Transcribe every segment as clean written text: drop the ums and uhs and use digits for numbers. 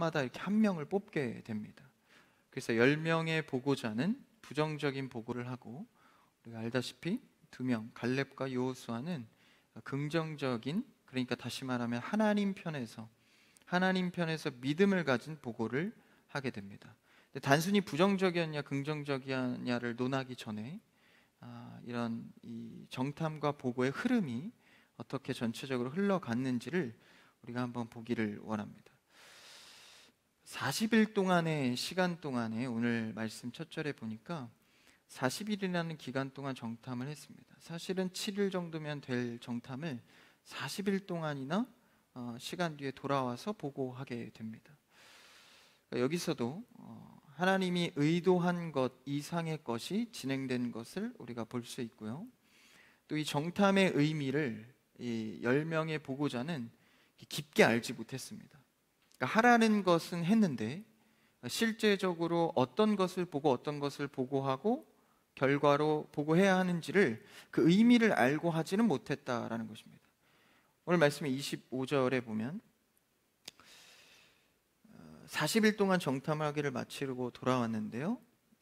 마다 이렇게 한 명을 뽑게 됩니다. 그래서 10명의 보고자는 부정적인 보고를 하고, 우리가 알다시피 2명 갈렙과 여호수아는 긍정적인, 그러니까 다시 말하면 하나님 편에서 믿음을 가진 보고를 하게 됩니다. 근데 단순히 부정적이었냐 긍정적이었냐를 논하기 전에 이런 이 정탐과 보고의 흐름이 어떻게 전체적으로 흘러갔는지를 우리가 한번 보기를 원합니다. 40일 동안의 시간 동안에, 오늘 말씀 첫 절에 보니까 40일이라는 기간 동안 정탐을 했습니다. 사실은 7일 정도면 될 정탐을 40일 동안이나 시간 뒤에 돌아와서 보고하게 됩니다. 여기서도 하나님이 의도한 것 이상의 것이 진행된 것을 우리가 볼 수 있고요. 또 이 정탐의 의미를 이 10명의 보고자는 깊게 알지 못했습니다. 그러니까 하라는 것은 했는데 실제적으로 어떤 것을 보고 어떤 것을 보고하고 결과로 보고해야 하는지를, 그 의미를 알고 하지는 못했다라는 것입니다. 오늘 말씀의 25절에 보면 40일 동안 정탐을 하기를 마치고 돌아왔는데요,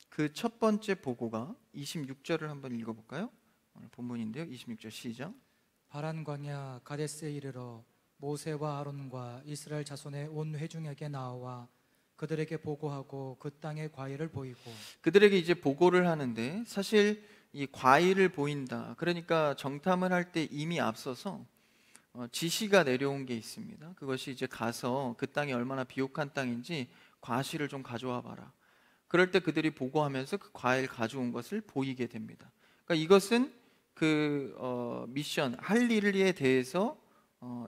그 첫 번째 보고가 26절을 한번 읽어볼까요? 오늘 본문인데요, 26절 시작. 파란 광야 가데스에 이르러 모세와 아론과 이스라엘 자손의 온 회중에게 나와 그들에게 보고하고 그 땅의 과일을 보이고. 그들에게 이제 보고를 하는데, 사실 이 과일을 보인다, 그러니까 정탐을 할 때 이미 앞서서 지시가 내려온 게 있습니다. 그것이 이제 가서 그 땅이 얼마나 비옥한 땅인지 과실을 좀 가져와 봐라. 그럴 때 그들이 보고하면서 그 과일 가져온 것을 보이게 됩니다. 그러니까 이것은 그 미션, 할 일에 대해서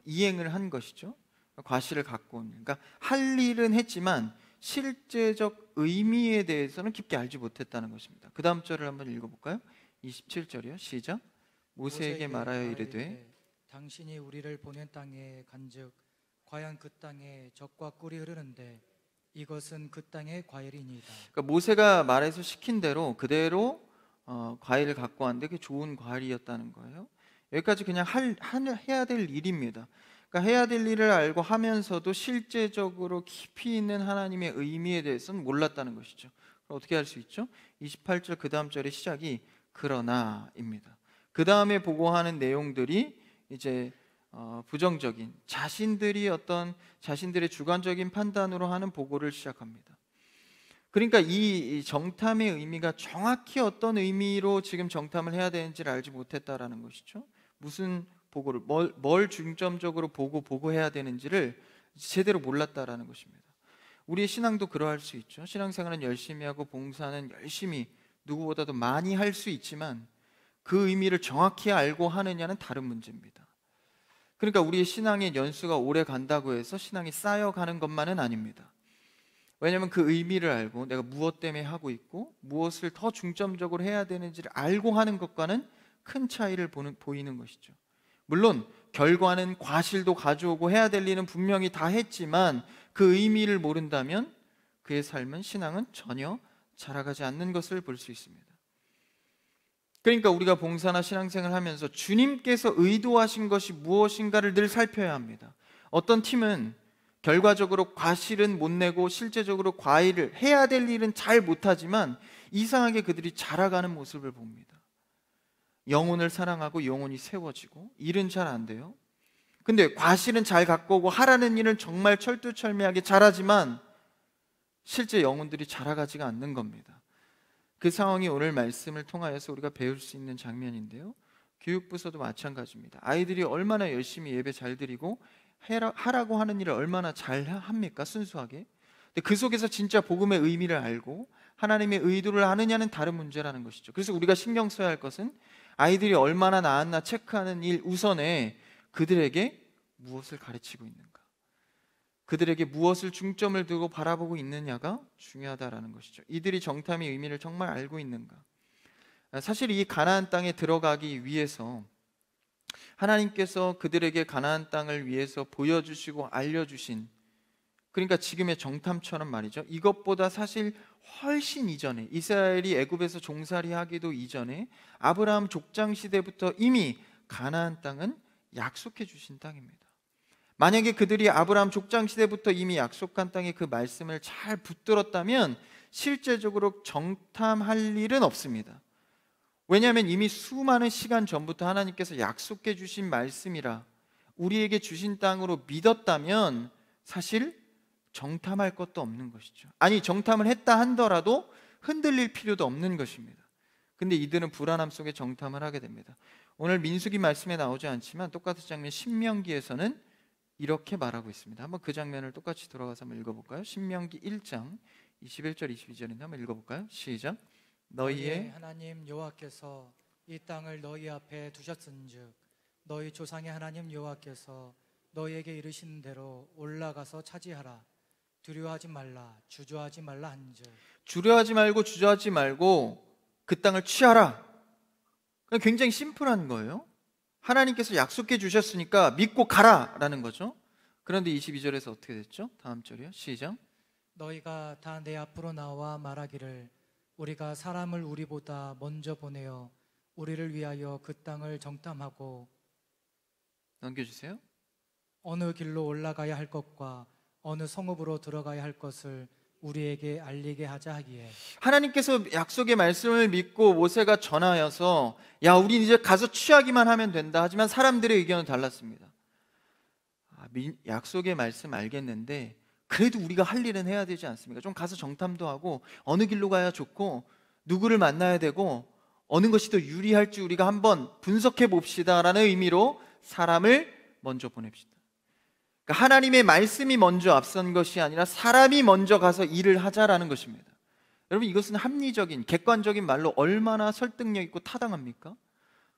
이행을 한 것이죠. 과실을 갖고 온, 그러니까 할 일은 했지만 실제적 의미에 대해서는 깊게 알지 못했다는 것입니다. 그 다음 절을 한번 읽어볼까요? 27절이요, 시작. 모세에게 말하여 이르되 당신이 우리를 보낸 땅에 간즉 과연 그 땅에 젖과 꿀이 흐르는데 이것은 그 땅의 과일이니이다. 그러니까 모세가 말해서 시킨 대로 그대로 과일을 갖고 왔는데 그게 좋은 과일이었다는 거예요. 여기까지 그냥 해야 될 일입니다. 그러니까 해야 될 일을 알고 하면서도 실제적으로 깊이 있는 하나님의 의미에 대해서는 몰랐다는 것이죠. 그럼 어떻게 할 수 있죠? 28절 그 다음 절의 시작이 그러나입니다. 그 다음에 보고하는 내용들이 이제 부정적인, 자신들의 주관적인 판단으로 하는 보고를 시작합니다. 그러니까 이 정탐의 의미가 정확히 어떤 의미로 지금 정탐을 해야 되는지를 알지 못했다라는 것이죠. 무슨 보고를, 뭘 중점적으로 보고해야 되는지를 제대로 몰랐다라는 것입니다. 우리의 신앙도 그러할 수 있죠. 신앙생활은 열심히 하고 봉사는 열심히 누구보다도 많이 할 수 있지만 그 의미를 정확히 알고 하느냐는 다른 문제입니다. 그러니까 우리의 신앙의 연수가 오래 간다고 해서 신앙이 쌓여가는 것만은 아닙니다. 왜냐하면 그 의미를 알고 내가 무엇 때문에 하고 있고 무엇을 더 중점적으로 해야 되는지를 알고 하는 것과는 큰 차이를 보이는 것이죠. 물론 결과는 과실도 가져오고 해야 될 일은 분명히 다 했지만 그 의미를 모른다면 그의 삶은, 신앙은 전혀 자라가지 않는 것을 볼 수 있습니다. 그러니까 우리가 봉사나 신앙생활을 하면서 주님께서 의도하신 것이 무엇인가를 늘 살펴야 합니다. 어떤 팀은 결과적으로 과실은 못 내고 실제적으로 과일을, 해야 될 일은 잘 못하지만 이상하게 그들이 자라가는 모습을 봅니다. 영혼을 사랑하고 영혼이 세워지고 일은 잘 안 돼요. 근데 과실은 잘 갖고 오고 하라는 일은 정말 철두철미하게 잘하지만 실제 영혼들이 자라가지가 않는 겁니다. 그 상황이 오늘 말씀을 통하여서 우리가 배울 수 있는 장면인데요, 교육부서도 마찬가지입니다. 아이들이 얼마나 열심히 예배 잘 드리고 하라고 하는 일을 얼마나 잘 합니까? 순수하게. 근데 그 속에서 진짜 복음의 의미를 알고 하나님의 의도를 아느냐는 다른 문제라는 것이죠. 그래서 우리가 신경 써야 할 것은 아이들이 얼마나 나았나 체크하는 일 우선에 그들에게 무엇을 가르치고 있는가, 그들에게 무엇을 중점을 두고 바라보고 있느냐가 중요하다라는 것이죠. 이들이 정탐의 의미를 정말 알고 있는가. 사실 이 가나안 땅에 들어가기 위해서 하나님께서 그들에게 가나안 땅을 위해서 보여주시고 알려주신, 그러니까 지금의 정탐처럼 말이죠, 이것보다 사실 훨씬 이전에, 이스라엘이 애굽에서 종살이 하기도 이전에 아브라함 족장 시대부터 이미 가나안 땅은 약속해 주신 땅입니다. 만약에 그들이 아브라함 족장 시대부터 이미 약속한 땅에 그 말씀을 잘 붙들었다면 실제적으로 정탐할 일은 없습니다. 왜냐하면 이미 수많은 시간 전부터 하나님께서 약속해 주신 말씀이라 우리에게 주신 땅으로 믿었다면 사실 정탐할 것도 없는 것이죠. 아니, 정탐을 했다 한더라도 흔들릴 필요도 없는 것입니다. 근데 이들은 불안함 속에 정탐을 하게 됩니다. 오늘 민수기 말씀에 나오지 않지만 똑같은 장면 신명기에서는 이렇게 말하고 있습니다. 한번 그 장면을 똑같이 돌아가서 한번 읽어볼까요? 신명기 1장 21절 22절인데 한번 읽어볼까요? 시작. 너희의 하나님 여호와께서 이 땅을 너희 앞에 두셨은즉 너희 조상의 하나님 여호와께서 너희에게 이르시는 대로 올라가서 차지하라. 두려워하지 말라, 주저하지 말라 한즉. 두려워하지 말고 주저하지 말고 그 땅을 취하라. 굉장히 심플한 거예요. 하나님께서 약속해 주셨으니까 믿고 가라라는 거죠. 그런데 22절에서 어떻게 됐죠? 다음 절이요. 시작. 너희가 다 내 앞으로 나와 말하기를 우리가 사람을 우리보다 먼저 보내어 우리를 위하여 그 땅을 정탐하고 넘겨주세요. 어느 길로 올라가야 할 것과 어느 성읍으로 들어가야 할 것을 우리에게 알리게 하자 하기에. 하나님께서 약속의 말씀을 믿고 모세가 전하여서 야, 우리 이제 가서 취하기만 하면 된다. 하지만 사람들의 의견은 달랐습니다. 약속의 말씀 알겠는데 그래도 우리가 할 일은 해야 되지 않습니까? 좀 가서 정탐도 하고 어느 길로 가야 좋고 누구를 만나야 되고 어느 것이 더 유리할지 우리가 한번 분석해 봅시다라는 의미로 사람을 먼저 보냅시다. 그러니까 하나님의 말씀이 먼저 앞선 것이 아니라 사람이 먼저 가서 일을 하자라는 것입니다. 여러분, 이것은 합리적인 객관적인 말로 얼마나 설득력 있고 타당합니까?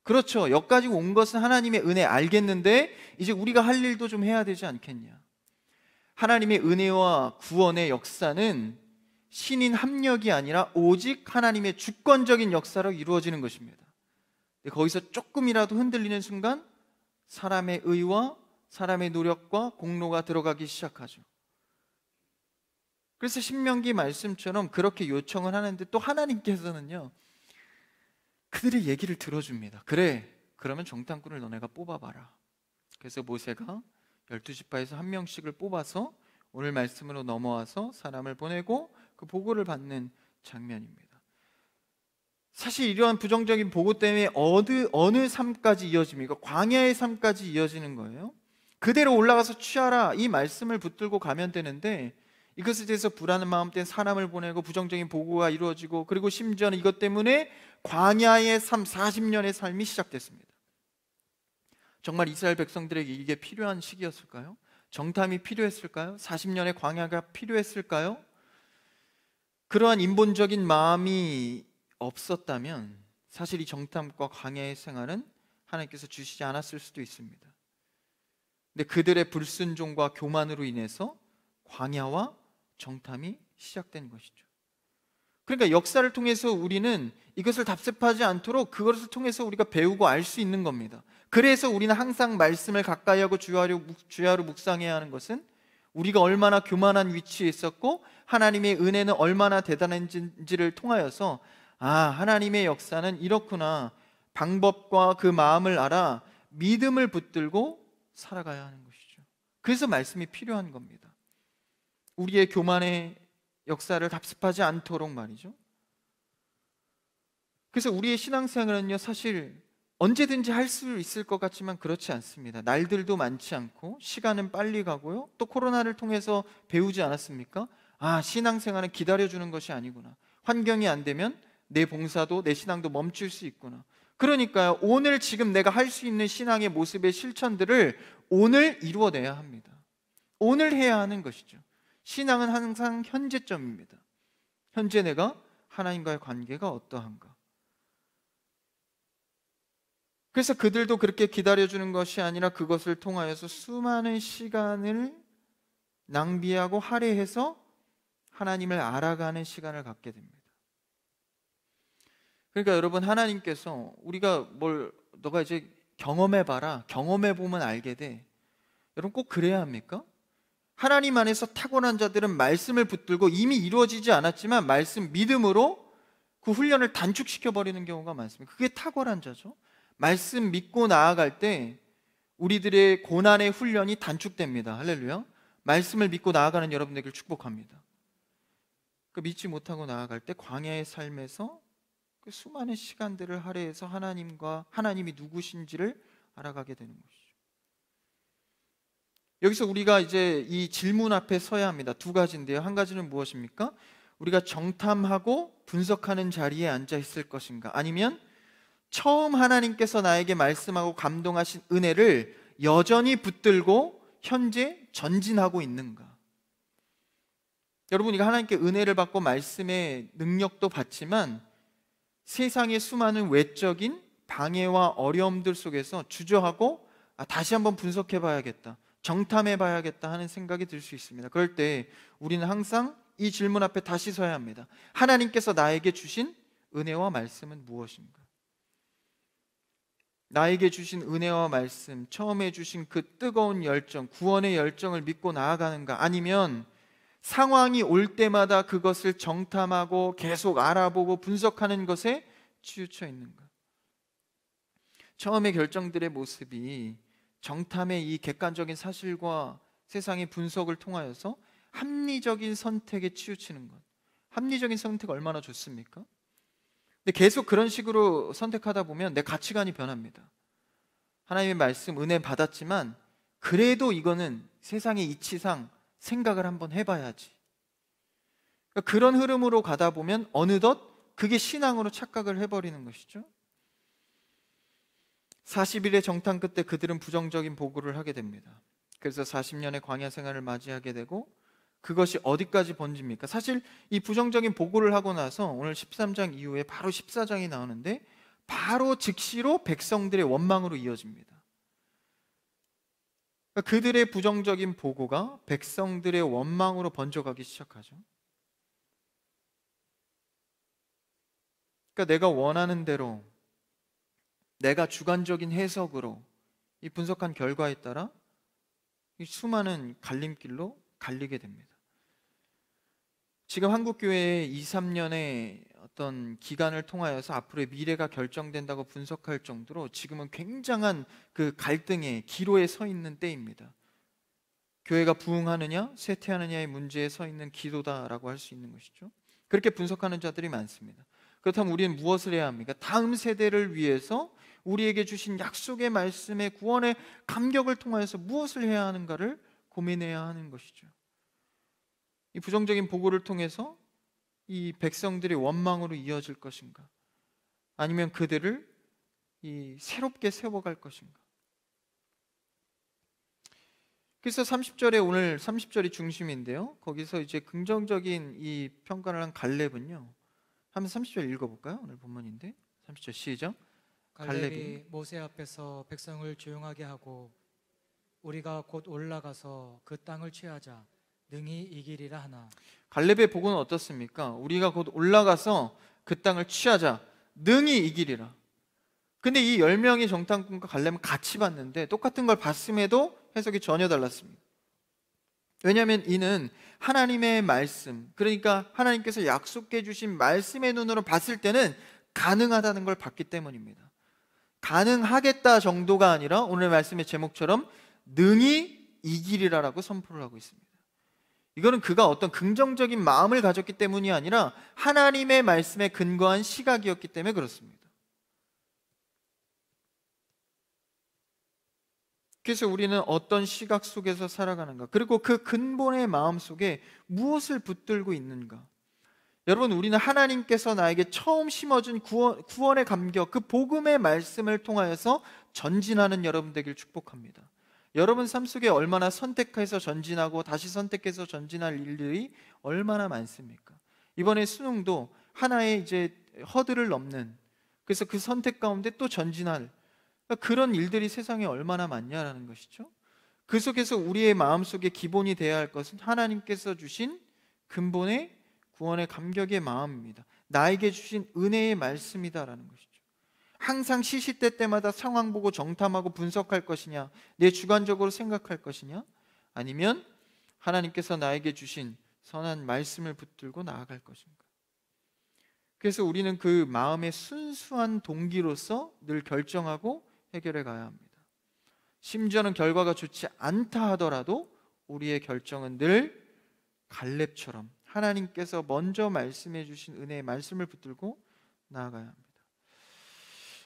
그렇죠. 여기까지 온 것은 하나님의 은혜 알겠는데 이제 우리가 할 일도 좀 해야 되지 않겠냐. 하나님의 은혜와 구원의 역사는 신인 합력이 아니라 오직 하나님의 주권적인 역사로 이루어지는 것입니다. 거기서 조금이라도 흔들리는 순간 사람의 의와 사람의 노력과 공로가 들어가기 시작하죠. 그래서 신명기 말씀처럼 그렇게 요청을 하는데 또 하나님께서는요 그들의 얘기를 들어줍니다. 그래, 그러면 정탐꾼을 너네가 뽑아봐라. 그래서 모세가 12지파에서 한 명씩을 뽑아서 오늘 말씀으로 넘어와서 사람을 보내고 그 보고를 받는 장면입니다. 사실 이러한 부정적인 보고 때문에 어느 삶까지 이어집니까? 광야의 삶까지 이어지는 거예요. 그대로 올라가서 취하라, 이 말씀을 붙들고 가면 되는데 이것에 대해서 불안한 마음 때문에 사람을 보내고 부정적인 보고가 이루어지고 그리고 심지어는 이것 때문에 광야의 삶 40년의 삶이 시작됐습니다. 정말 이스라엘 백성들에게 이게 필요한 시기였을까요? 정탐이 필요했을까요? 40년의 광야가 필요했을까요? 그러한 인본적인 마음이 없었다면 사실 이 정탐과 광야의 생활은 하나님께서 주시지 않았을 수도 있습니다. 근데 그들의 불순종과 교만으로 인해서 광야와 정탐이 시작된 것이죠. 그러니까 역사를 통해서 우리는 이것을 답습하지 않도록 그것을 통해서 우리가 배우고 알 수 있는 겁니다. 그래서 우리는 항상 말씀을 가까이 하고 주야로 묵상해야 하는 것은 우리가 얼마나 교만한 위치에 있었고 하나님의 은혜는 얼마나 대단한지를 통하여서 하나님의 역사는 이렇구나, 방법과 그 마음을 알아 믿음을 붙들고 살아가야 하는 것이죠. 그래서 말씀이 필요한 겁니다. 우리의 교만의 역사를 답습하지 않도록 말이죠. 그래서 우리의 신앙생활은요 사실 언제든지 할 수 있을 것 같지만 그렇지 않습니다. 날들도 많지 않고 시간은 빨리 가고요. 또 코로나를 통해서 배우지 않았습니까? 신앙생활은 기다려주는 것이 아니구나. 환경이 안 되면 내 봉사도 내 신앙도 멈출 수 있구나. 그러니까요 오늘 지금 내가 할 수 있는 신앙의 모습의 실천들을 오늘 이루어내야 합니다. 오늘 해야 하는 것이죠. 신앙은 항상 현재점입니다. 현재 내가 하나님과의 관계가 어떠한가. 그래서 그들도 그렇게 기다려주는 것이 아니라 그것을 통하여서 수많은 시간을 낭비하고 할애해서 하나님을 알아가는 시간을 갖게 됩니다. 그러니까 여러분, 하나님께서 우리가 너가 이제 경험해봐라, 경험해보면 알게 돼. 여러분 꼭 그래야 합니까? 하나님 안에서 타고난 자들은 말씀을 붙들고 이미 이루어지지 않았지만 말씀 믿음으로 그 훈련을 단축시켜버리는 경우가 많습니다. 그게 탁월한 자죠. 말씀 믿고 나아갈 때 우리들의 고난의 훈련이 단축됩니다. 할렐루야. 말씀을 믿고 나아가는 여러분들에게 축복합니다. 그 믿지 못하고 나아갈 때 광야의 삶에서 그 수많은 시간들을 할애해서 하나님이 누구신지를 알아가게 되는 것이죠. 여기서 우리가 이제 이 질문 앞에 서야 합니다. 두 가지인데요. 한 가지는 무엇입니까? 우리가 정탐하고 분석하는 자리에 앉아 있을 것인가? 아니면 처음 하나님께서 나에게 말씀하고 감동하신 은혜를 여전히 붙들고 현재 전진하고 있는가? 여러분, 우리가 하나님께 은혜를 받고 말씀의 능력도 받지만 세상의 수많은 외적인 방해와 어려움들 속에서 주저하고 다시 한번 분석해 봐야겠다, 정탐해 봐야겠다 하는 생각이 들 수 있습니다. 그럴 때 우리는 항상 이 질문 앞에 다시 서야 합니다. 하나님께서 나에게 주신 은혜와 말씀은 무엇인가? 나에게 주신 은혜와 말씀, 처음에 주신 그 뜨거운 열정, 구원의 열정을 믿고 나아가는가? 아니면 상황이 올 때마다 그것을 정탐하고 계속 알아보고 분석하는 것에 치우쳐 있는가? 처음의 결정들의 모습이 정탐의 이 객관적인 사실과 세상의 분석을 통하여서 합리적인 선택에 치우치는 것. 합리적인 선택 얼마나 좋습니까? 근데 계속 그런 식으로 선택하다 보면 내 가치관이 변합니다. 하나님의 말씀, 은혜 받았지만 그래도 이거는 세상의 이치상 생각을 한번 해봐야지. 그러니까 그런 흐름으로 가다 보면 어느덧 그게 신앙으로 착각을 해버리는 것이죠. 40일의 정탐 끝에 그들은 부정적인 보고를 하게 됩니다. 그래서 40년의 광야 생활을 맞이하게 되고, 그것이 어디까지 번집니까? 사실 이 부정적인 보고를 하고 나서 오늘 13장 이후에 바로 14장이 나오는데 바로 즉시로 백성들의 원망으로 이어집니다. 그러니까 그들의 부정적인 보고가 백성들의 원망으로 번져가기 시작하죠. 그러니까 내가 원하는 대로, 내가 주관적인 해석으로 이 분석한 결과에 따라 이 수많은 갈림길로 갈리게 됩니다. 지금 한국교회의 2, 3년의 어떤 기간을 통하여서 앞으로의 미래가 결정된다고 분석할 정도로 지금은 굉장한 그 갈등의 기로에 서 있는 때입니다. 교회가 부흥하느냐 쇠퇴하느냐의 문제에 서 있는 기로다라고 할 수 있는 것이죠. 그렇게 분석하는 자들이 많습니다. 그렇다면 우리는 무엇을 해야 합니까? 다음 세대를 위해서 우리에게 주신 약속의 말씀의 구원의 감격을 통하여서 무엇을 해야 하는가를 고민해야 하는 것이죠. 이 부정적인 보고를 통해서 이 백성들의 원망으로 이어질 것인가? 아니면 그들을 새롭게 세워갈 것인가? 그래서 30절에 오늘 30절이 중심인데요. 거기서 이제 긍정적인 이 평가를 한 갈렙은요. 한번 30절 읽어볼까요? 오늘 본문인데 30절 시작. 갈렙이 모세 앞에서 백성을 조용하게 하고 우리가 곧 올라가서 그 땅을 취하자 능히 이기리라 하나. 갈렙의 복은 어떻습니까? 우리가 곧 올라가서 그 땅을 취하자 능히 이기리라. 근데 이 10명의 정탐꾼과 갈렙은 같이 봤는데 똑같은 걸 봤음에도 해석이 전혀 달랐습니다. 왜냐하면 이는 하나님의 말씀, 그러니까 하나님께서 약속해 주신 말씀의 눈으로 봤을 때는 가능하다는 걸 봤기 때문입니다. 가능하겠다 정도가 아니라 오늘 말씀의 제목처럼 능히 이기리라라고 선포를 하고 있습니다. 이거는 그가 어떤 긍정적인 마음을 가졌기 때문이 아니라 하나님의 말씀에 근거한 시각이었기 때문에 그렇습니다. 그래서 우리는 어떤 시각 속에서 살아가는가, 그리고 그 근본의 마음 속에 무엇을 붙들고 있는가. 여러분, 우리는 하나님께서 나에게 처음 심어준 구원의 감격, 그 복음의 말씀을 통하여서 전진하는 여러분 되길 축복합니다. 여러분 삶 속에 얼마나 선택해서 전진하고 다시 선택해서 전진할 일들이 얼마나 많습니까? 이번에 수능도 하나의 이제 허들을 넘는, 그래서 그 선택 가운데 또 전진할 그런 일들이 세상에 얼마나 많냐라는 것이죠. 그 속에서 우리의 마음속에 기본이 되어야 할 것은 하나님께서 주신 근본의 구원의 감격의 마음입니다. 나에게 주신 은혜의 말씀이다라는 것이죠. 항상 시시때 때마다 상황 보고 정탐하고 분석할 것이냐, 내 주관적으로 생각할 것이냐, 아니면 하나님께서 나에게 주신 선한 말씀을 붙들고 나아갈 것인가. 그래서 우리는 그 마음의 순수한 동기로서 늘 결정하고 해결해 가야 합니다. 심지어는 결과가 좋지 않다 하더라도 우리의 결정은 늘 갈렙처럼 하나님께서 먼저 말씀해 주신 은혜의 말씀을 붙들고 나아가야 합니다.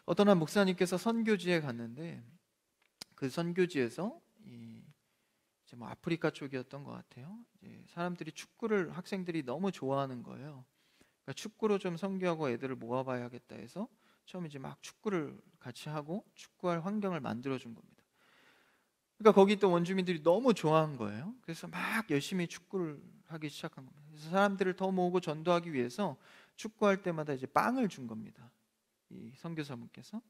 어떤 한 목사님께서 선교지에 갔는데 그 선교지에서 이제 아프리카 쪽이었던 것 같아요. 이제 사람들이 축구를 학생들이 너무 좋아하는 거예요. 그러니까 축구로 좀 선교하고 애들을 모아봐야겠다 해서 처음에 이제 막 축구를 같이 하고 축구할 환경을 만들어준 겁니다. 그러니까 거기 있던 원주민들이 너무 좋아한 거예요. 그래서 막 열심히 축구를 하기 시작한 겁니다. 그래서 사람들을 더 모으고 전도하기 위해서 축구할 때마다 이제 빵을 준 겁니다. 이 선교사분께서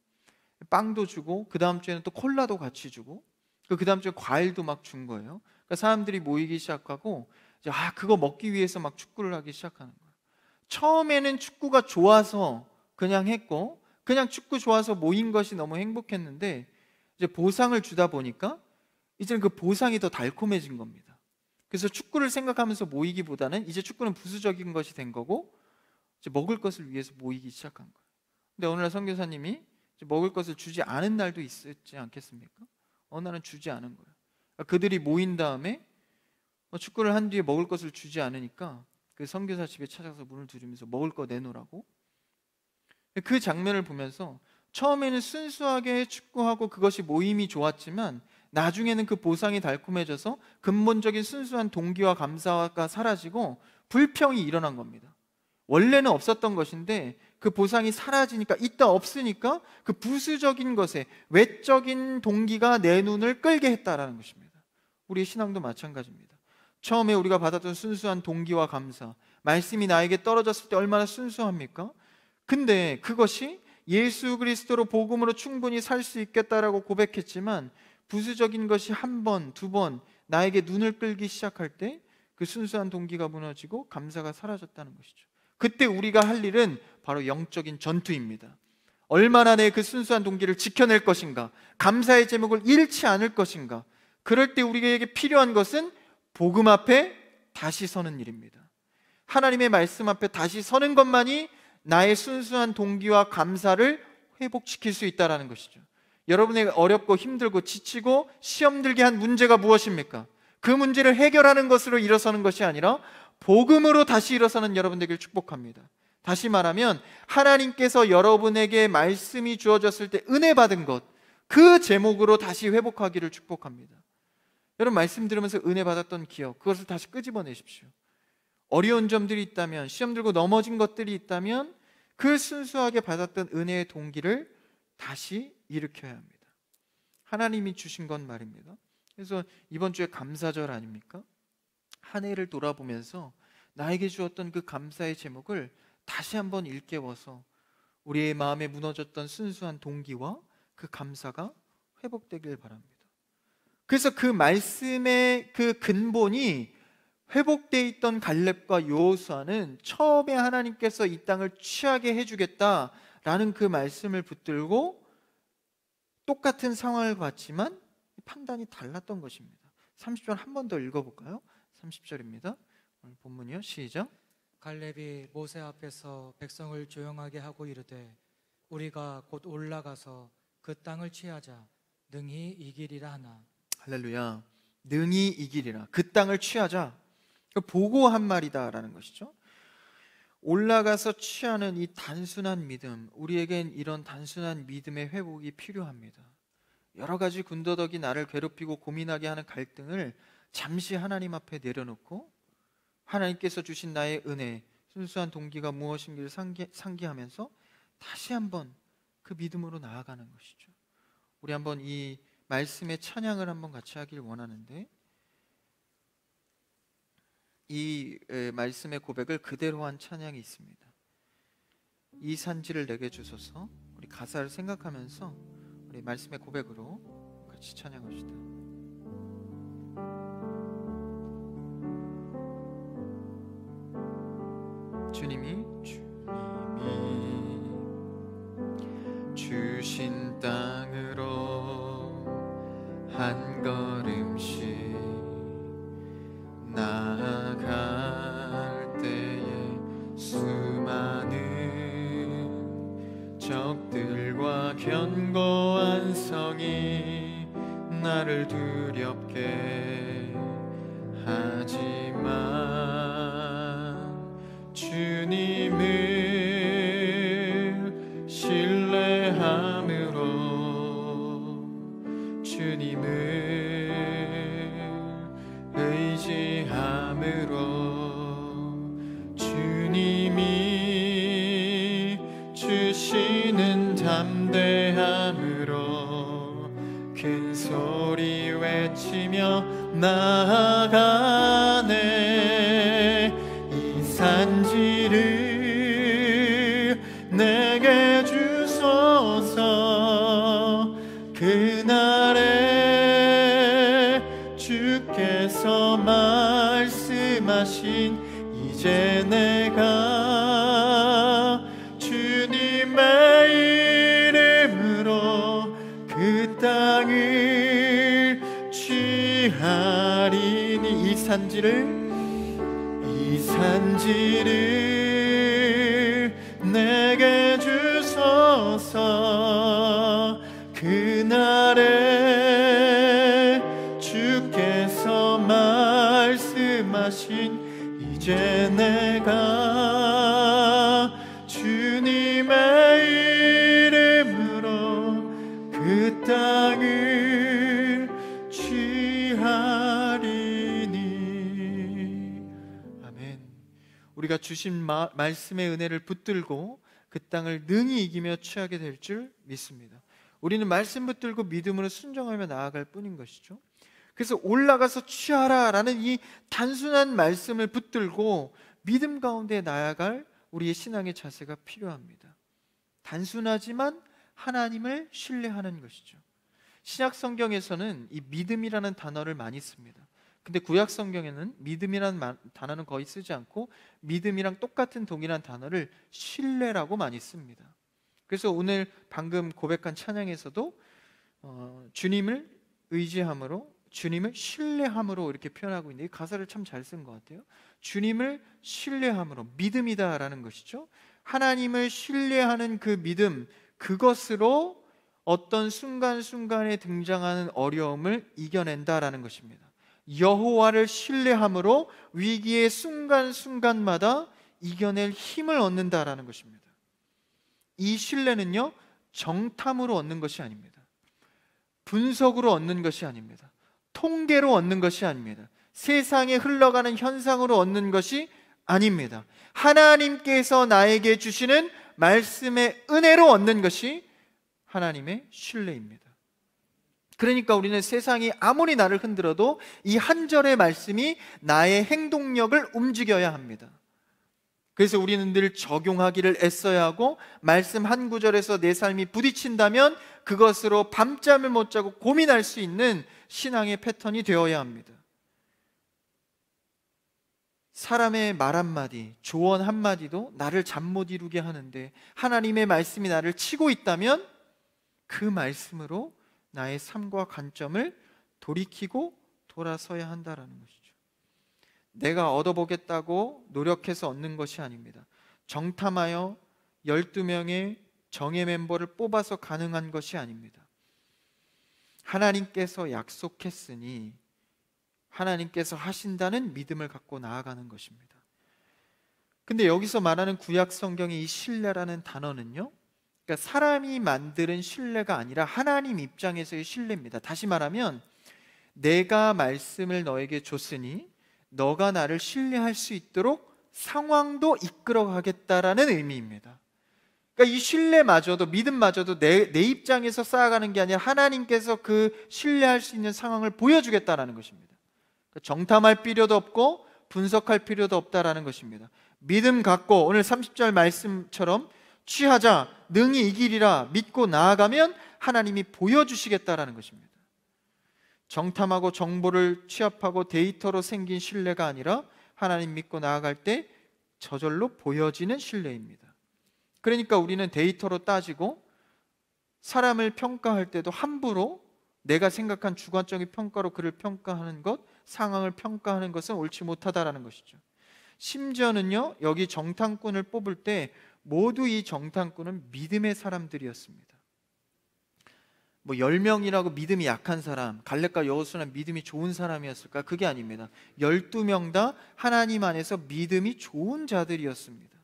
빵도 주고 그 다음 주에는 또 콜라도 같이 주고 그 다음 주에 과일도 막 준 거예요. 그러니까 사람들이 모이기 시작하고 이제 그거 먹기 위해서 막 축구를 하기 시작하는 거예요. 처음에는 축구가 좋아서 그냥 했고 그냥 축구 좋아서 모인 것이 너무 행복했는데 이제 보상을 주다 보니까 이제는 그 보상이 더 달콤해진 겁니다. 그래서 축구를 생각하면서 모이기보다는 이제 축구는 부수적인 것이 된 거고 이제 먹을 것을 위해서 모이기 시작한 거예요. 근데 어느 날 선교사님이 이제 먹을 것을 주지 않은 날도 있었지 않겠습니까? 어느 날은 주지 않은 거예요. 그러니까 그들이 모인 다음에 축구를 한 뒤에 먹을 것을 주지 않으니까 그 선교사 집에 찾아서 문을 두드리면서 먹을 거 내놓으라고. 그 장면을 보면서 처음에는 순수하게 축구하고 그것이 모임이 좋았지만 나중에는 그 보상이 달콤해져서 근본적인 순수한 동기와 감사가 사라지고 불평이 일어난 겁니다. 원래는 없었던 것인데 그 보상이 사라지니까 있다 없으니까 그 부수적인 것에 외적인 동기가 내 눈을 끌게 했다라는 것입니다. 우리의 신앙도 마찬가지입니다. 처음에 우리가 받았던 순수한 동기와 감사, 말씀이 나에게 떨어졌을 때 얼마나 순수합니까? 근데 그것이 예수 그리스도로 복음으로 충분히 살 수 있겠다라고 고백했지만 부수적인 것이 한 번, 두 번 나에게 눈을 끌기 시작할 때 그 순수한 동기가 무너지고 감사가 사라졌다는 것이죠. 그때 우리가 할 일은 바로 영적인 전투입니다. 얼마나 내 그 순수한 동기를 지켜낼 것인가, 감사의 제목을 잃지 않을 것인가. 그럴 때 우리에게 필요한 것은 복음 앞에 다시 서는 일입니다. 하나님의 말씀 앞에 다시 서는 것만이 나의 순수한 동기와 감사를 회복시킬 수 있다는 것이죠. 여러분의 어렵고 힘들고 지치고 시험 들게 한 문제가 무엇입니까? 그 문제를 해결하는 것으로 일어서는 것이 아니라 복음으로 다시 일어서는 여러분 되길 축복합니다. 다시 말하면 하나님께서 여러분에게 말씀이 주어졌을 때 은혜 받은 것, 그 제목으로 다시 회복하기를 축복합니다. 여러분 말씀 들으면서 은혜 받았던 기억, 그것을 다시 끄집어내십시오. 어려운 점들이 있다면, 시험 들고 넘어진 것들이 있다면 그 순수하게 받았던 은혜의 동기를 다시 일으켜야 합니다. 하나님이 주신 건 말입니다. 그래서 이번 주에 감사절 아닙니까? 한 해를 돌아보면서 나에게 주었던 그 감사의 제목을 다시 한번 일깨워서 우리의 마음에 무너졌던 순수한 동기와 그 감사가 회복되길 바랍니다. 그래서 그 말씀의 그 근본이 회복되어 있던 갈렙과 여호수아는 처음에 하나님께서 이 땅을 취하게 해주겠다라는 그 말씀을 붙들고 똑같은 상황을 봤지만 판단이 달랐던 것입니다. 30절 한 번 더 읽어볼까요? 30절입니다. 오늘 본문이요. 시작. 갈렙이 모세 앞에서 백성을 조용하게 하고 이르되 우리가 곧 올라가서 그 땅을 취하자 능히 이기리라 하나. 할렐루야. 능히 이기리라. 그 땅을 취하자. 보고한 말이다라는 것이죠. 올라가서 취하는 이 단순한 믿음, 우리에겐 이런 단순한 믿음의 회복이 필요합니다. 여러 가지 군더더기 나를 괴롭히고 고민하게 하는 갈등을 잠시 하나님 앞에 내려놓고 하나님께서 주신 나의 은혜, 순수한 동기가 무엇인지를 상기하면서 다시 한번 그 믿음으로 나아가는 것이죠. 우리 한번 이 말씀의 찬양을 한번 같이 하길 원하는데, 이 말씀의 고백을 그대로 한 찬양이 있습니다. 이 산지를 내게 주소서. 우리 가사를 생각하면서 우리 말씀의 고백으로 같이 찬양합시다. 주님이 주신 땅으로 한 걸음씩 나아갈 때에 수많은 적들과 견고한 성이 주님을 신뢰함으로 주님을 의지함으로 주님이 주시는 담대함으로 큰 소리 외치며 나아가네. 이 산지를 내게 주소서. 그날에 주께서 말씀하신 이제 내가 주님의 이름으로 그 땅을 취하리니. 이 산지를 내게 주소서. 그날에 주께서 말씀하신 이제 내가 주님의 이름으로 그 땅을 취하리니. 아멘. 우리가 주신 말씀의 은혜를 붙들고 그 땅을 능히 이기며 취하게 될 줄 믿습니다. 우리는 말씀 붙들고 믿음으로 순종하며 나아갈 뿐인 것이죠. 그래서 올라가서 취하라 라는 이 단순한 말씀을 붙들고 믿음 가운데 나아갈 우리의 신앙의 자세가 필요합니다. 단순하지만 하나님을 신뢰하는 것이죠. 신약 성경에서는 이 믿음이라는 단어를 많이 씁니다. 근데 구약 성경에는 믿음이라는 단어는 거의 쓰지 않고 믿음이랑 똑같은 동일한 단어를 신뢰라고 많이 씁니다. 그래서 오늘 방금 고백한 찬양에서도 주님을 의지함으로, 주님을 신뢰함으로 이렇게 표현하고 있는데 이 가사를 참 잘 쓴 것 같아요. 주님을 신뢰함으로, 믿음이다라는 것이죠. 하나님을 신뢰하는 그 믿음, 그것으로 어떤 순간순간에 등장하는 어려움을 이겨낸다라는 것입니다. 여호와를 신뢰함으로 위기의 순간순간마다 이겨낼 힘을 얻는다라는 것입니다. 이 신뢰는요, 정탐으로 얻는 것이 아닙니다. 분석으로 얻는 것이 아닙니다. 통계로 얻는 것이 아닙니다. 세상에 흘러가는 현상으로 얻는 것이 아닙니다. 하나님께서 나에게 주시는 말씀의 은혜로 얻는 것이 하나님의 신뢰입니다. 그러니까 우리는 세상이 아무리 나를 흔들어도 이 한 절의 말씀이 나의 행동력을 움직여야 합니다. 그래서 우리는 늘 적용하기를 애써야 하고, 말씀 한 구절에서 내 삶이 부딪힌다면 그것으로 밤잠을 못 자고 고민할 수 있는 신앙의 패턴이 되어야 합니다. 사람의 말 한마디, 조언 한마디도 나를 잠 못 이루게 하는데 하나님의 말씀이 나를 치고 있다면 그 말씀으로 나의 삶과 관점을 돌이키고 돌아서야 한다는 것이죠. 내가 얻어보겠다고 노력해서 얻는 것이 아닙니다. 정탐하여 12명의 정예 멤버를 뽑아서 가능한 것이 아닙니다. 하나님께서 약속했으니 하나님께서 하신다는 믿음을 갖고 나아가는 것입니다. 근데 여기서 말하는 구약 성경의 이 신뢰라는 단어는요, 그러니까 사람이 만드는 신뢰가 아니라 하나님 입장에서의 신뢰입니다. 다시 말하면 내가 말씀을 너에게 줬으니 너가 나를 신뢰할 수 있도록 상황도 이끌어 가겠다라는 의미입니다. 그러니까 이 신뢰마저도, 믿음마저도 내 입장에서 쌓아가는 게 아니라 하나님께서 그 신뢰할 수 있는 상황을 보여주겠다라는 것입니다. 그러니까 정탐할 필요도 없고 분석할 필요도 없다라는 것입니다. 믿음 갖고 오늘 30절 말씀처럼 취하자, 능히 이기리라 믿고 나아가면 하나님이 보여주시겠다라는 것입니다. 정탐하고 정보를 취합하고 데이터로 생긴 신뢰가 아니라 하나님 믿고 나아갈 때 저절로 보여지는 신뢰입니다. 그러니까 우리는 데이터로 따지고 사람을 평가할 때도 함부로 내가 생각한 주관적인 평가로 그를 평가하는 것, 상황을 평가하는 것은 옳지 못하다라는 것이죠. 심지어는요, 여기 정탐꾼을 뽑을 때 모두 이 정탐꾼은 믿음의 사람들이었습니다. 뭐 10명이라고 믿음이 약한 사람, 갈렙과 여호수아는 믿음이 좋은 사람이었을까? 그게 아닙니다. 12명 다 하나님 안에서 믿음이 좋은 자들이었습니다.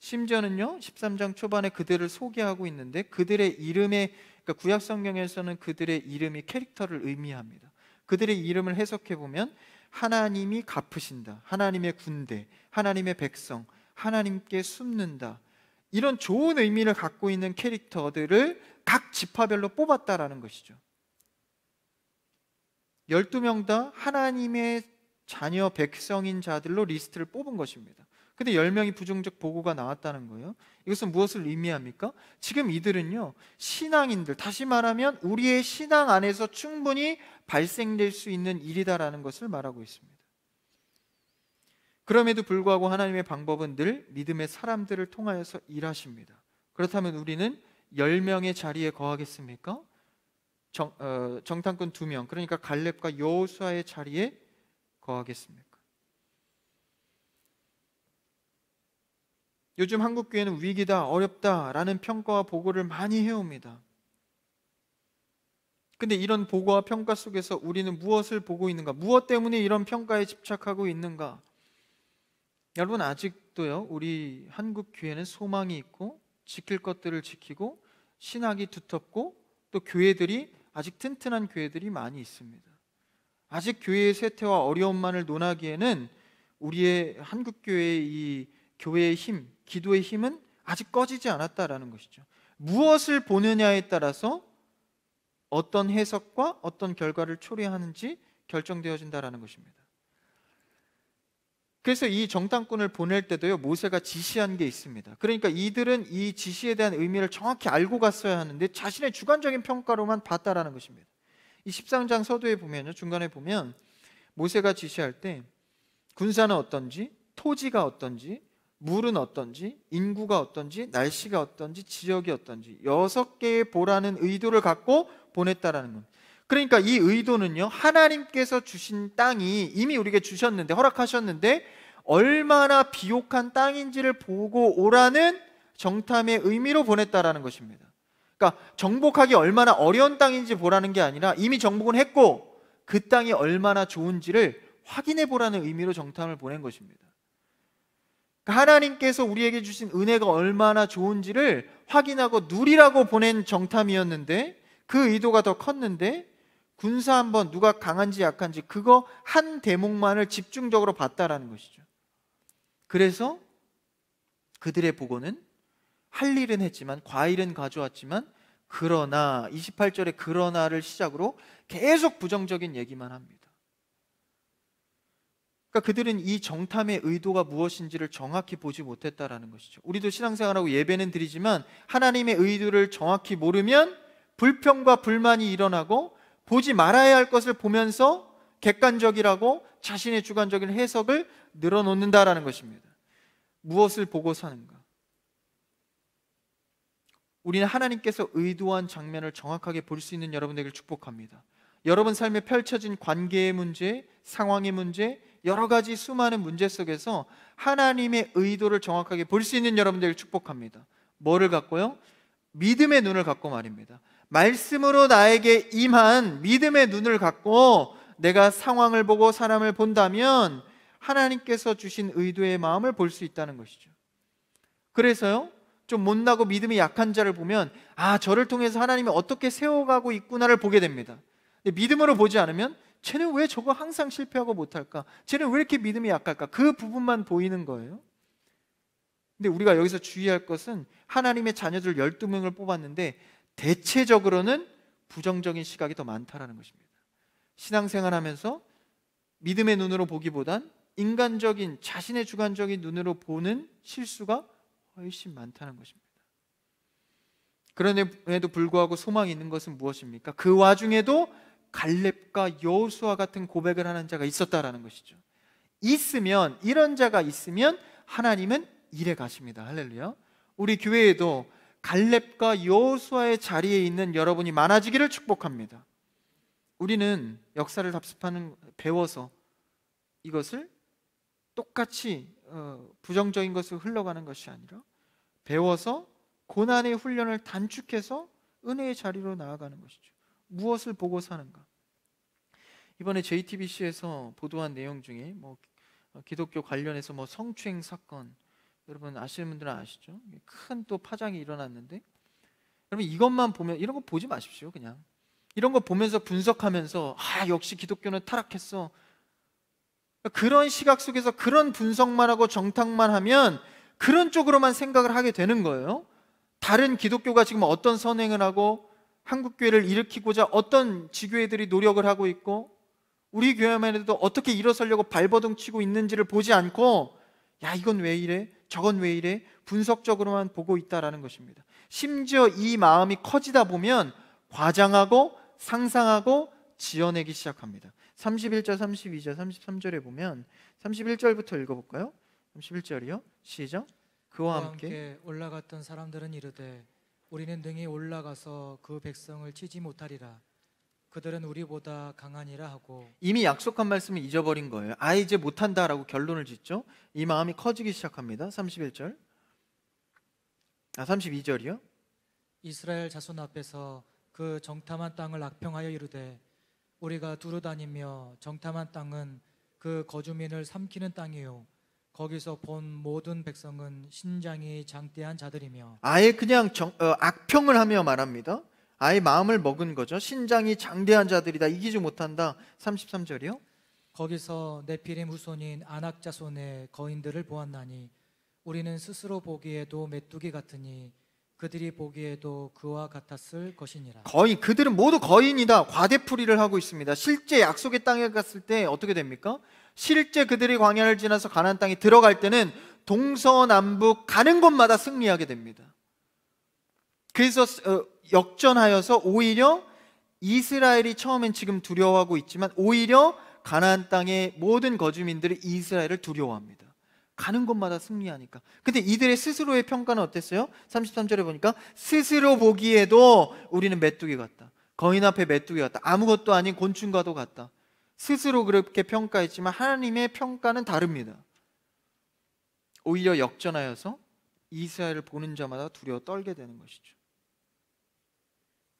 심지어는요 13장 초반에 그들을 소개하고 있는데 그들의 이름에, 그러니까 구약 성경에서는 그들의 이름이 캐릭터를 의미합니다. 그들의 이름을 해석해 보면 하나님이 갚으신다, 하나님의 군대, 하나님의 백성, 하나님께 숨는다, 이런 좋은 의미를 갖고 있는 캐릭터들을 각 지파별로 뽑았다라는 것이죠. 12명 다 하나님의 자녀 백성인 자들로 리스트를 뽑은 것입니다. 근데 10명이 부정적 보고가 나왔다는 거예요. 이것은 무엇을 의미합니까? 지금 이들은요 신앙인들, 다시 말하면 우리의 신앙 안에서 충분히 발생될 수 있는 일이다라는 것을 말하고 있습니다. 그럼에도 불구하고 하나님의 방법은 늘 믿음의 사람들을 통하여서 일하십니다. 그렇다면 우리는 10명의 자리에 거하겠습니까? 정탐꾼 2명, 그러니까 갈렙과 여호수아의 자리에 거하겠습니까? 요즘 한국교회는 위기다, 어렵다라는 평가와 보고를 많이 해옵니다. 근데 이런 보고와 평가 속에서 우리는 무엇을 보고 있는가? 무엇 때문에 이런 평가에 집착하고 있는가? 여러분, 아직도요 우리 한국교회는 소망이 있고 지킬 것들을 지키고 신학이 두텁고 또 교회들이 아직 튼튼한 교회들이 많이 있습니다. 아직 교회의 쇠퇴와 어려움만을 논하기에는 우리의 한국교회의 이 교회의 힘, 기도의 힘은 아직 꺼지지 않았다라는 것이죠. 무엇을 보느냐에 따라서 어떤 해석과 어떤 결과를 초래하는지 결정되어진다라는 것입니다. 그래서 이 정탐꾼을 보낼 때도요 모세가 지시한 게 있습니다. 그러니까 이들은 이 지시에 대한 의미를 정확히 알고 갔어야 하는데 자신의 주관적인 평가로만 봤다라는 것입니다. 이 13장 서두에 보면요, 중간에 보면 모세가 지시할 때 군사는 어떤지, 토지가 어떤지, 물은 어떤지, 인구가 어떤지, 날씨가 어떤지, 지역이 어떤지 6개의 보라는 의도를 갖고 보냈다라는 겁니다. 그러니까 이 의도는요 하나님께서 주신 땅이 이미 우리에게 주셨는데, 허락하셨는데 얼마나 비옥한 땅인지를 보고 오라는 정탐의 의미로 보냈다라는 것입니다. 그러니까 정복하기 얼마나 어려운 땅인지 보라는 게 아니라 이미 정복은 했고 그 땅이 얼마나 좋은지를 확인해 보라는 의미로 정탐을 보낸 것입니다. 그러니까 하나님께서 우리에게 주신 은혜가 얼마나 좋은지를 확인하고 누리라고 보낸 정탐이었는데 그 의도가 더 컸는데 군사 한번 누가 강한지 약한지 그거 한 대목만을 집중적으로 봤다라는 것이죠. 그래서 그들의 보고는 할 일은 했지만 과일은 가져왔지만 그러나 28절에 그러나를 시작으로 계속 부정적인 얘기만 합니다. 그러니까 그들은 이 정탐의 의도가 무엇인지를 정확히 보지 못했다라는 것이죠. 우리도 신앙생활하고 예배는 드리지만 하나님의 의도를 정확히 모르면 불평과 불만이 일어나고 보지 말아야 할 것을 보면서 객관적이라고 자신의 주관적인 해석을 늘어놓는다라는 것입니다. 무엇을 보고 사는가? 우리는 하나님께서 의도한 장면을 정확하게 볼 수 있는 여러분에게 축복합니다. 여러분 삶에 펼쳐진 관계의 문제, 상황의 문제, 여러 가지 수많은 문제 속에서 하나님의 의도를 정확하게 볼 수 있는 여러분들을 축복합니다. 뭐를 갖고요? 믿음의 눈을 갖고 말입니다. 말씀으로 나에게 임한 믿음의 눈을 갖고 내가 상황을 보고 사람을 본다면 하나님께서 주신 의도의 마음을 볼 수 있다는 것이죠. 그래서요 좀 못나고 믿음이 약한 자를 보면 아, 저를 통해서 하나님이 어떻게 세워가고 있구나를 보게 됩니다. 근데 믿음으로 보지 않으면 쟤는 왜 저거 항상 실패하고 못할까? 쟤는 왜 이렇게 믿음이 약할까? 그 부분만 보이는 거예요. 근데 우리가 여기서 주의할 것은 하나님의 자녀들 12명을 뽑았는데 대체적으로는 부정적인 시각이 더 많다라는 것입니다. 신앙생활하면서 믿음의 눈으로 보기보단 인간적인 자신의 주관적인 눈으로 보는 실수가 훨씬 많다는 것입니다. 그럼에도 불구하고 소망이 있는 것은 무엇입니까? 그 와중에도 갈렙과 여호수아 같은 고백을 하는 자가 있었다라는 것이죠. 있으면, 이런 자가 있으면 하나님은 일해 가십니다. 할렐루야. 우리 교회에도 갈렙과 여호수아의 자리에 있는 여러분이 많아지기를 축복합니다. 우리는 역사를 답습하는 배워서 이것을 똑같이 부정적인 것을 흘러가는 것이 아니라 배워서 고난의 훈련을 단축해서 은혜의 자리로 나아가는 것이죠. 무엇을 보고 사는가? 이번에 JTBC에서 보도한 내용 중에 기독교 관련해서 성추행 사건, 여러분 아시는 분들은 아시죠? 큰 또 파장이 일어났는데, 여러분 이것만 보면, 이런 거 보지 마십시오. 그냥 이런 거 보면서 분석하면서 역시 기독교는 타락했어, 그런 시각 속에서 그런 분석만 하고 정탕만 하면 그런 쪽으로만 생각을 하게 되는 거예요. 다른 기독교가 지금 어떤 선행을 하고 한국교회를 일으키고자 어떤 지교회들이 노력을 하고 있고 우리 교회만 해도 어떻게 일어서려고 발버둥 치고 있는지를 보지 않고 이건 왜 이래? 저건 왜 이래? 분석적으로만 보고 있다라는 것입니다. 심지어 이 마음이 커지다 보면 과장하고 상상하고 지어내기 시작합니다. 31절, 32절, 33절에 보면 31절부터 읽어볼까요? 31절이요. 시작. 그와 함께 올라갔던 사람들은 이르되 우리는 능히 올라가서 그 백성을 치지 못하리라. 그들은 우리보다 강하니라 하고. 이미 약속한 말씀을 잊어버린 거예요. 이제 못한다라고 결론을 짓죠. 이 마음이 커지기 시작합니다. 31절. 32절이요. 이스라엘 자손 앞에서 그 정탐한 땅을 악평하여 이르되 우리가 두루 다니며 정탐한 땅은 그 거주민을 삼키는 땅이요 거기서 본 모든 백성은 신장이 장대한 자들이며. 아예 그냥 악평을 하며 말합니다. 아예 마음을 먹은 거죠. 신장이 장대한 자들이다, 이기지 못한다. 33절이요. 거기서 네피림 후손인 아낙 자손의 거인들을 보았나니 우리는 스스로 보기에도 메뚜기 같으니 그들이 보기에도 그와 같았을 것이니라. 거인, 그들은 모두 거인이다, 과대풀이를 하고 있습니다. 실제 약속의 땅에 갔을 때 어떻게 됩니까? 실제 그들이 광야를 지나서 가나안 땅에 들어갈 때는 동서남북 가는 곳마다 승리하게 됩니다. 그래서 역전하여서 오히려 이스라엘이 처음엔 지금 두려워하고 있지만 오히려 가나안 땅의 모든 거주민들이 이스라엘을 두려워합니다. 가는 곳마다 승리하니까. 근데 이들의 스스로의 평가는 어땠어요? 33절에 보니까 스스로 보기에도 우리는 메뚜기 같다, 거인 앞에 메뚜기 같다, 아무것도 아닌 곤충과도 같다. 스스로 그렇게 평가했지만 하나님의 평가는 다릅니다. 오히려 역전하여서 이스라엘을 보는 자마다 두려워 떨게 되는 것이죠.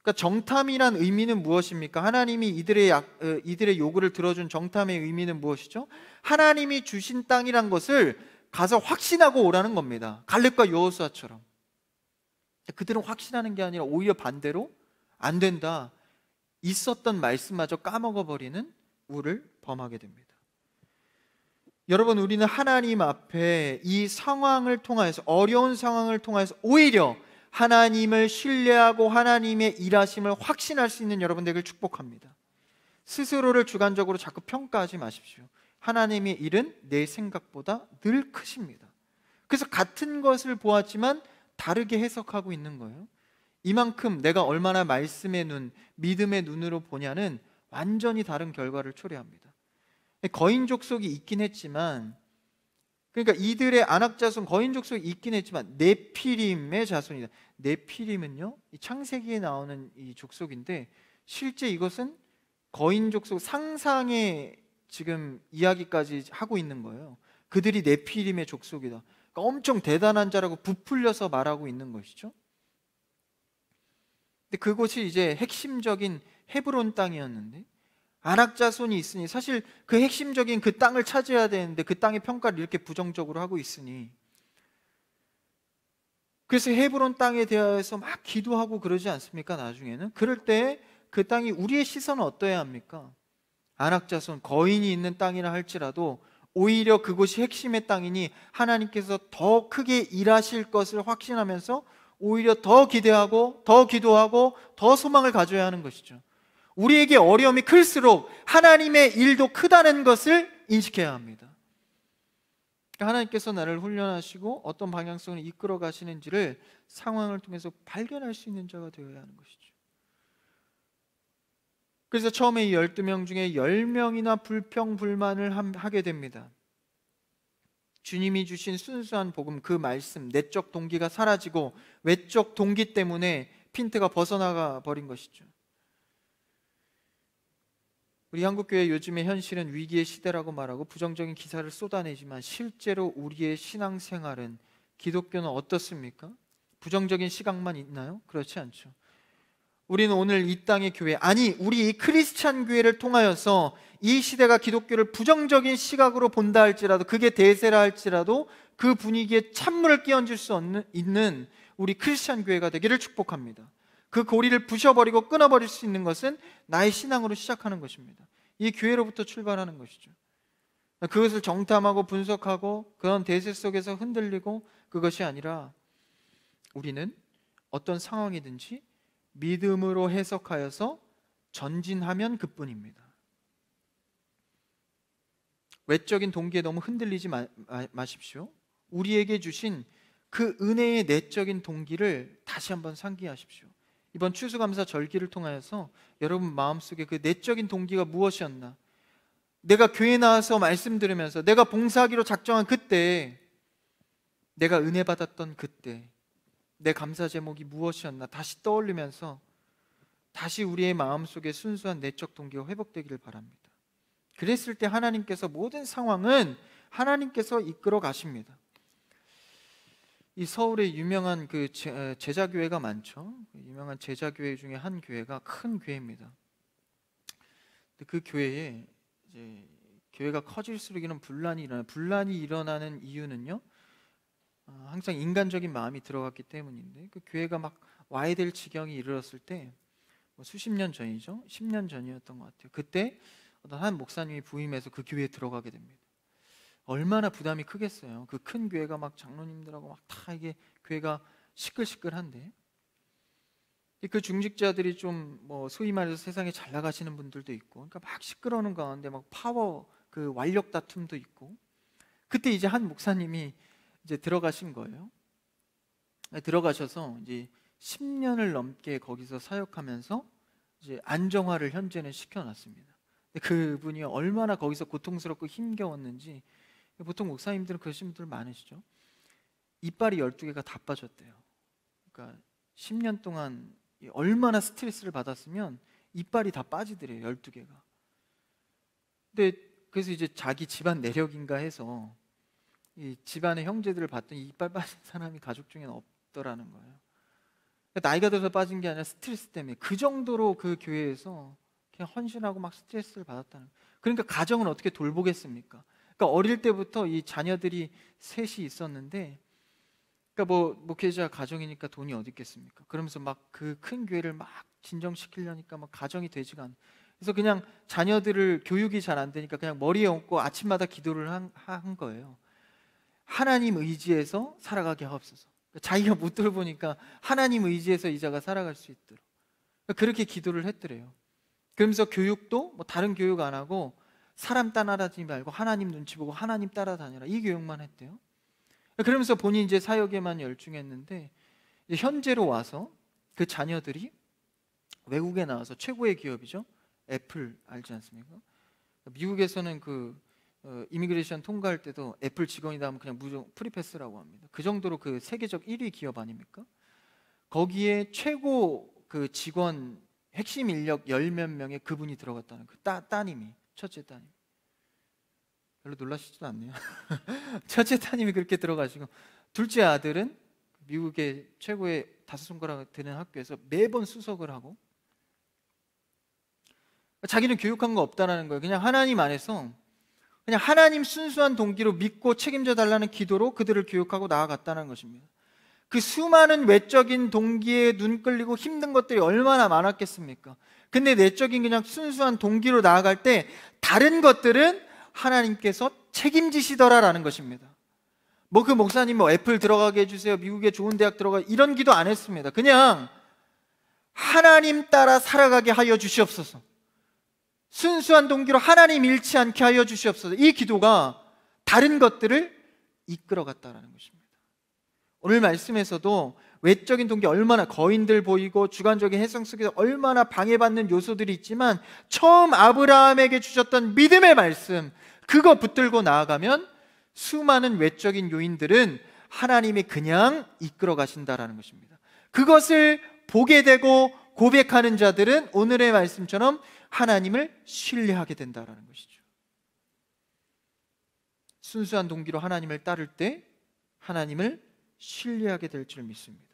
그러니까 정탐이란 의미는 무엇입니까? 하나님이 이들의 요구를 들어준 정탐의 의미는 무엇이죠? 하나님이 주신 땅이란 것을 가서 확신하고 오라는 겁니다. 갈렙과 여호수아처럼. 그들은 확신하는 게 아니라 오히려 반대로 안 된다, 있었던 말씀마저 까먹어버리는 우를 범하게 됩니다. 여러분, 우리는 하나님 앞에 이 상황을 통하여서, 어려운 상황을 통하여서 오히려 하나님을 신뢰하고 하나님의 일하심을 확신할 수 있는 여러분 되길 축복합니다. 스스로를 주관적으로 자꾸 평가하지 마십시오. 하나님의 일은 내 생각보다 늘 크십니다. 그래서 같은 것을 보았지만 다르게 해석하고 있는 거예요. 이만큼 내가 얼마나 말씀의 눈, 믿음의 눈으로 보냐는 완전히 다른 결과를 초래합니다. 거인 족속이 있긴 했지만, 그러니까 이들의 아낙 자손, 거인 족속이 있긴 했지만 네피림의 자손이다. 네피림은요, 이 창세기에 나오는 이 족속인데 실제 이것은 거인 족속 상상의 지금 이야기까지 하고 있는 거예요. 그들이 네피림의 족속이다, 그러니까 엄청 대단한 자라고 부풀려서 말하고 있는 것이죠. 근데 그곳이 이제 핵심적인 헤브론 땅이었는데 아낙 자손이 있으니 사실 그 핵심적인 그 땅을 차지해야 되는데 그 땅의 평가를 이렇게 부정적으로 하고 있으니, 그래서 헤브론 땅에 대하여서 막 기도하고 그러지 않습니까? 나중에는 그럴 때 그 땅이 우리의 시선은 어떠해야 합니까? 아낙 자손, 거인이 있는 땅이라 할지라도 오히려 그곳이 핵심의 땅이니 하나님께서 더 크게 일하실 것을 확신하면서 오히려 더 기대하고 더 기도하고 더 소망을 가져야 하는 것이죠. 우리에게 어려움이 클수록 하나님의 일도 크다는 것을 인식해야 합니다. 하나님께서 나를 훈련하시고 어떤 방향성을 이끌어 가시는지를 상황을 통해서 발견할 수 있는 자가 되어야 하는 것이죠. 그래서 처음에 이 12명 중에 10명이나 불평불만을 하게 됩니다. 주님이 주신 순수한 복음, 그 말씀, 내적 동기가 사라지고 외적 동기 때문에 핀트가 벗어나가 버린 것이죠. 우리 한국교회 요즘의 현실은 위기의 시대라고 말하고 부정적인 기사를 쏟아내지만 실제로 우리의 신앙생활은, 기독교는 어떻습니까? 부정적인 시각만 있나요? 그렇지 않죠. 우리는 오늘 이 땅의 교회, 아니 우리 이 크리스찬 교회를 통하여서 이 시대가 기독교를 부정적인 시각으로 본다 할지라도, 그게 대세라 할지라도 그 분위기에 찬물을 끼얹을 수 있는 우리 크리스찬 교회가 되기를 축복합니다. 그 고리를 부셔버리고 끊어버릴 수 있는 것은 나의 신앙으로 시작하는 것입니다. 이 교회로부터 출발하는 것이죠. 그것을 정탐하고 분석하고 그런 대세 속에서 흔들리고, 그것이 아니라 우리는 어떤 상황이든지 믿음으로 해석하여서 전진하면 그뿐입니다. 외적인 동기에 너무 흔들리지 마십시오. 우리에게 주신 그 은혜의 내적인 동기를 다시 한번 상기하십시오. 이번 추수감사 절기를 통하여서 여러분 마음속에 그 내적인 동기가 무엇이었나, 내가 교회 나와서 말씀 들으면서 내가 봉사하기로 작정한 그때, 내가 은혜 받았던 그때 내 감사 제목이 무엇이었나 다시 떠올리면서 다시 우리의 마음속에 순수한 내적 동기가 회복되기를 바랍니다. 그랬을 때 하나님께서 모든 상황은 하나님께서 이끌어 가십니다. 이 서울에 유명한 그 제자교회가 많죠. 유명한 제자교회 중에 한 교회가 큰 교회입니다. 근데 그 교회에 이제 교회가 커질수록 이런 분란이 일어나는 이유는요, 항상 인간적인 마음이 들어갔기 때문인데, 그 교회가 막 와야 될 지경이 이르렀을 때, 수십 년 전이죠. 10년 전이었던 것 같아요. 그때 어떤 한 목사님이 부임해서 그 교회에 들어가게 됩니다. 얼마나 부담이 크겠어요. 그 큰 교회가 막 장로님들하고 막 다 이게 교회가 시끌시끌한데, 그 중직자들이 좀 소위 말해서 세상에 잘 나가시는 분들도 있고, 그러니까 막 시끄러우는 가운데 막 파워, 그 완력 다툼도 있고, 그때 이제 한 목사님이 이제 들어가신 거예요. 들어가셔서 이제 10년을 넘게 거기서 사역하면서 이제 안정화를 현재는 시켜놨습니다. 그분이 얼마나 거기서 고통스럽고 힘겨웠는지, 보통 목사님들은 그러신 분들 많으시죠. 이빨이 12개가 다 빠졌대요. 그러니까 10년 동안 얼마나 스트레스를 받았으면 이빨이 다 빠지더래요, 12개가. 근데 그래서 이제 자기 집안 내력인가 해서 이 집안의 형제들을 봤더니 이빨 빠진 사람이 가족 중에는 없더라는 거예요. 그러니까 나이가 들어서 빠진 게 아니라 스트레스 때문에 그 정도로 그 교회에서 그냥 헌신하고 막 스트레스를 받았다는 거예요. 그러니까 가정을 어떻게 돌보겠습니까? 그러니까 어릴 때부터 이 자녀들이 셋이 있었는데, 그러니까 목회자 가정이니까 돈이 어디 있겠습니까? 그러면서 막 그 큰 교회를 막 진정시키려니까 막 가정이 되지가 않아요. 그래서 그냥 자녀들을 교육이 잘 안 되니까 그냥 머리에 얹고 아침마다 기도를 한 거예요. 하나님 의지에서 살아가게 하옵소서. 자기가 못 돌보니까 하나님 의지에서 이자가 살아갈 수 있도록 그렇게 기도를 했더래요. 그러면서 교육도 다른 교육 안 하고 사람 따라다니지 말고 하나님 눈치 보고 하나님 따라다녀라, 이 교육만 했대요. 그러면서 본인이 이제 사역에만 열중했는데, 이제 현재로 와서 그 자녀들이 외국에 나와서 최고의 기업이죠, 애플 알지 않습니까? 미국에서는 그 이미그레이션 통과할 때도 애플 직원이다 하면 그냥 무조건 프리패스라고 합니다. 그 정도로 그 세계적 1위 기업 아닙니까? 거기에 최고 그 직원 핵심 인력 10몇 명의 그분이 들어갔다는 그 따님이, 첫째 따님. 별로 놀라시지도 않네요. 첫째 따님이 그렇게 들어가시고, 둘째 아들은 미국의 최고의 5손가락 되는 학교에서 매번 수석을 하고, 자기는 교육한 거 없다라는 거예요. 그냥 하나님 안에서 그냥 하나님 순수한 동기로 믿고 책임져 달라는 기도로 그들을 교육하고 나아갔다는 것입니다. 그 수많은 외적인 동기에 눈 끌리고 힘든 것들이 얼마나 많았겠습니까? 근데 내적인 그냥 순수한 동기로 나아갈 때 다른 것들은 하나님께서 책임지시더라라는 것입니다. 그 목사님 애플 들어가게 해주세요, 미국에 좋은 대학 들어가, 이런 기도 안 했습니다. 그냥 하나님 따라 살아가게 하여 주시옵소서, 순수한 동기로 하나님 잃지 않게 하여 주시옵소서, 이 기도가 다른 것들을 이끌어갔다라는 것입니다. 오늘 말씀에서도 외적인 동기 얼마나 거인들 보이고 주관적인 해석 속에서 얼마나 방해받는 요소들이 있지만, 처음 아브라함에게 주셨던 믿음의 말씀, 그거 붙들고 나아가면 수많은 외적인 요인들은 하나님이 그냥 이끌어 가신다라는 것입니다. 그것을 보게 되고 고백하는 자들은 오늘의 말씀처럼 하나님을 신뢰하게 된다라는 것이죠. 순수한 동기로 하나님을 따를 때 하나님을 신뢰하게 될 줄 믿습니다.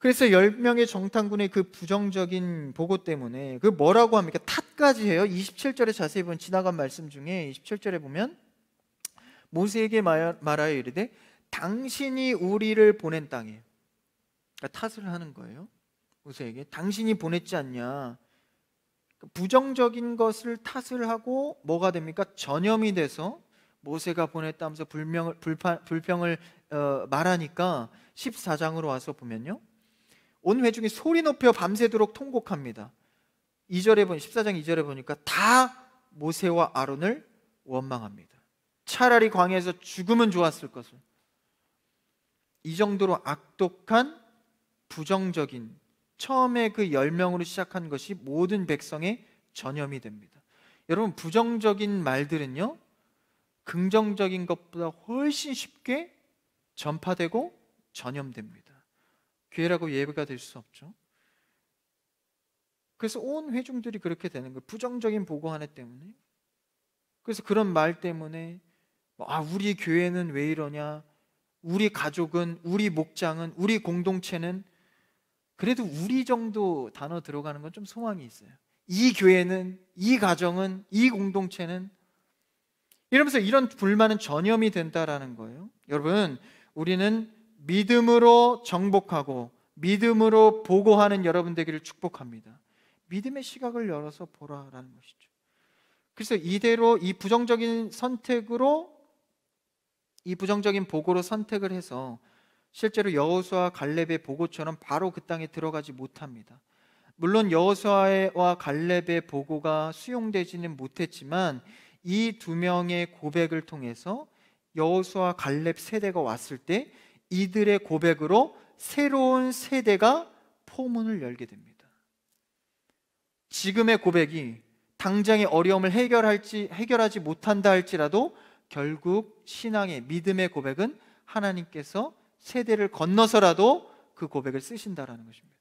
그래서 10명의 정탐꾼의 그 부정적인 보고 때문에 그 뭐라고 합니까? 탓까지 해요. 27절에 자세히 보면, 지나간 말씀 중에 27절에 보면 모세에게 말하여 이르되 당신이 우리를 보낸 땅에, 그러니까 탓을 하는 거예요. 모세에게 당신이 보냈지 않냐. 부정적인 것을 탓을 하고 뭐가 됩니까? 전염이 돼서 모세가 보냈다면서 불평을 말하니까 14장으로 와서 보면요, 온 회중이 소리 높여 밤새도록 통곡합니다. 14장 2절에 보니까 다 모세와 아론을 원망합니다. 차라리 광야에서 죽으면 좋았을 것을. 이 정도로 악독한 부정적인, 처음에 그 10명으로 시작한 것이 모든 백성의 전염이 됩니다. 여러분, 부정적인 말들은요, 긍정적인 것보다 훨씬 쉽게 전파되고 전염됩니다. 교회라고 예배가 될 수 없죠. 그래서 온 회중들이 그렇게 되는 거예요. 부정적인 보고 하나 때문에. 그래서 그런 말 때문에 우리 교회는 왜 이러냐, 우리 가족은, 우리 목장은, 우리 공동체는, 그래도 우리 정도 단어 들어가는 건 좀 소망이 있어요. 이 교회는, 이 가정은, 이 공동체는, 이러면서 이런 불만은 전염이 된다라는 거예요. 여러분, 우리는 믿음으로 정복하고 믿음으로 보고하는 여러분 되기를 축복합니다. 믿음의 시각을 열어서 보라라는 것이죠. 그래서 이대로 이 부정적인 보고로 선택을 해서 실제로 여호수아 갈렙의 보고처럼 바로 그 땅에 들어가지 못합니다. 물론 여호수아와 갈렙의 보고가 수용되지는 못했지만 이 두 명의 고백을 통해서 여호수아 갈렙 세대가 왔을 때 이들의 고백으로 새로운 세대가 포문을 열게 됩니다. 지금의 고백이 당장의 어려움을 해결하지 못한다 할지라도 결국 신앙의, 믿음의 고백은 하나님께서 세대를 건너서라도 그 고백을 쓰신다라는 것입니다.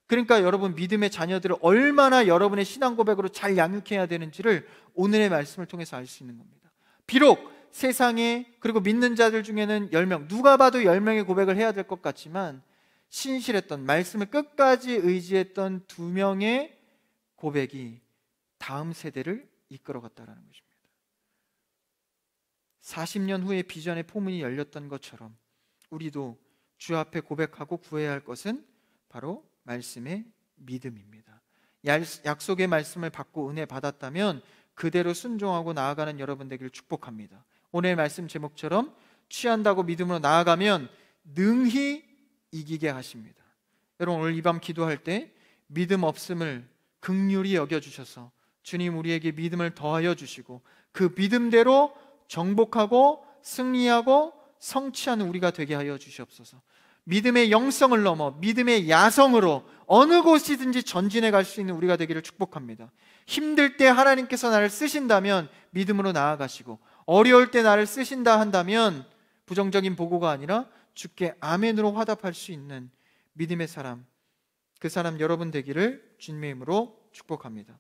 그러니까 여러분, 믿음의 자녀들을 얼마나 여러분의 신앙 고백으로 잘 양육해야 되는지를 오늘의 말씀을 통해서 알 수 있는 겁니다. 비록 세상에, 그리고 믿는 자들 중에는 10명, 누가 봐도 10명의 고백을 해야 될 것 같지만 신실했던, 말씀을 끝까지 의지했던 2명의 고백이 다음 세대를 이끌어갔다라는 것입니다. 40년 후에 비전의 포문이 열렸던 것처럼 우리도 주 앞에 고백하고 구해야 할 것은 바로 말씀의 믿음입니다. 약속의 말씀을 받고 은혜 받았다면 그대로 순종하고 나아가는 여러분 되기를 축복합니다. 오늘 말씀 제목처럼 취한다고 믿음으로 나아가면 능히 이기게 하십니다. 여러분, 오늘 이 밤 기도할 때 믿음 없음을 긍휼히 여겨주셔서 주님, 우리에게 믿음을 더하여 주시고 그 믿음대로 정복하고 승리하고 성취하는 우리가 되게 하여 주시옵소서. 믿음의 영성을 넘어 믿음의 야성으로 어느 곳이든지 전진해 갈 수 있는 우리가 되기를 축복합니다. 힘들 때 하나님께서 나를 쓰신다면 믿음으로 나아가시고, 어려울 때 나를 쓰신다 한다면 부정적인 보고가 아니라 주께 아멘으로 화답할 수 있는 믿음의 사람, 그 사람 여러분 되기를 주님의 이름으로 축복합니다.